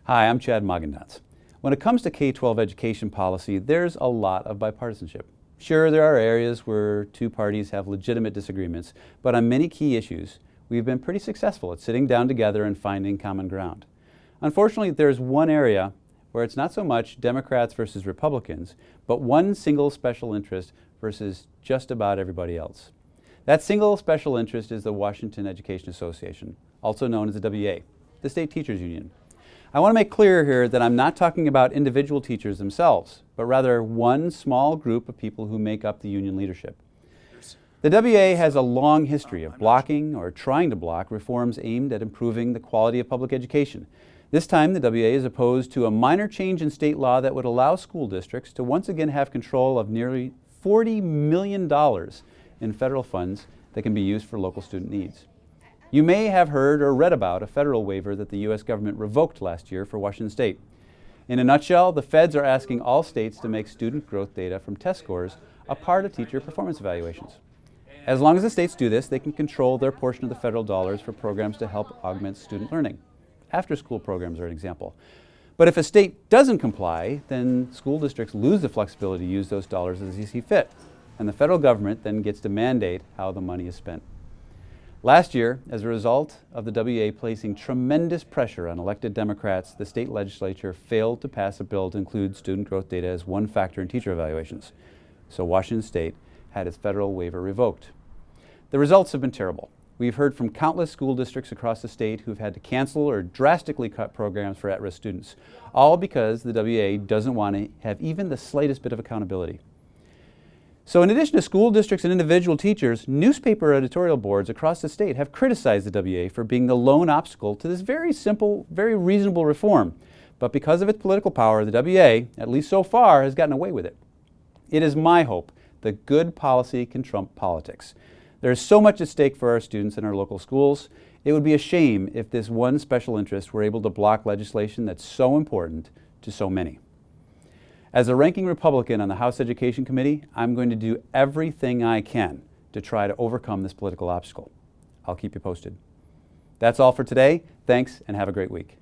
Hi, I'm chad-magendanz. When it comes to K-12 education policy, there's a lot of bipartisanship. Sure, there are areas where two parties have legitimate disagreements, but on many key issues, we've been pretty successful at sitting down together and finding common ground. Unfortunately, there's one area where it's not so much Democrats versus Republicans, but one single special interest versus just about everybody else. That single special interest is the Washington Education Association, also known as the WA, the state teachers union. I want to make clear here that I'm not talking about individual teachers themselves, but rather one small group of people who make up the union leadership. The WA has a long history of blocking or trying to block reforms aimed at improving the quality of public education. This time the WA is opposed to a minor change in state law that would allow school districts to once again have control of nearly $40 million in federal funds that can be used for local student needs. You may have heard or read about a federal waiver that the U.S. government revoked last year for Washington State. In a nutshell, the feds are asking all states to make student growth data from test scores a part of teacher performance evaluations. As long as the states do this, they can control their portion of the federal dollars for programs to help augment student learning. After-school programs are an example. But if a state doesn't comply, then school districts lose the flexibility to use those dollars as they see fit, and the federal government then gets to mandate how the money is spent. Last year, as a result of the WA placing tremendous pressure on elected Democrats, the state legislature failed to pass a bill to include student growth data as one factor in teacher evaluations. So Washington State had its federal waiver revoked. The results have been terrible. We've heard from countless school districts across the state who've had to cancel or drastically cut programs for at-risk students, all because the WA doesn't want to have even the slightest bit of accountability. So in addition to school districts and individual teachers, newspaper editorial boards across the state have criticized the WA for being the lone obstacle to this very simple, very reasonable reform. But because of its political power, the WA, at least so far, has gotten away with it. It is my hope that good policy can trump politics. There is so much at stake for our students in our local schools. It would be a shame if this one special interest were able to block legislation that's so important to so many. As a ranking Republican on the House Education Committee, I'm going to do everything I can to try to overcome this political obstacle. I'll keep you posted. That's all for today. Thanks and have a great week.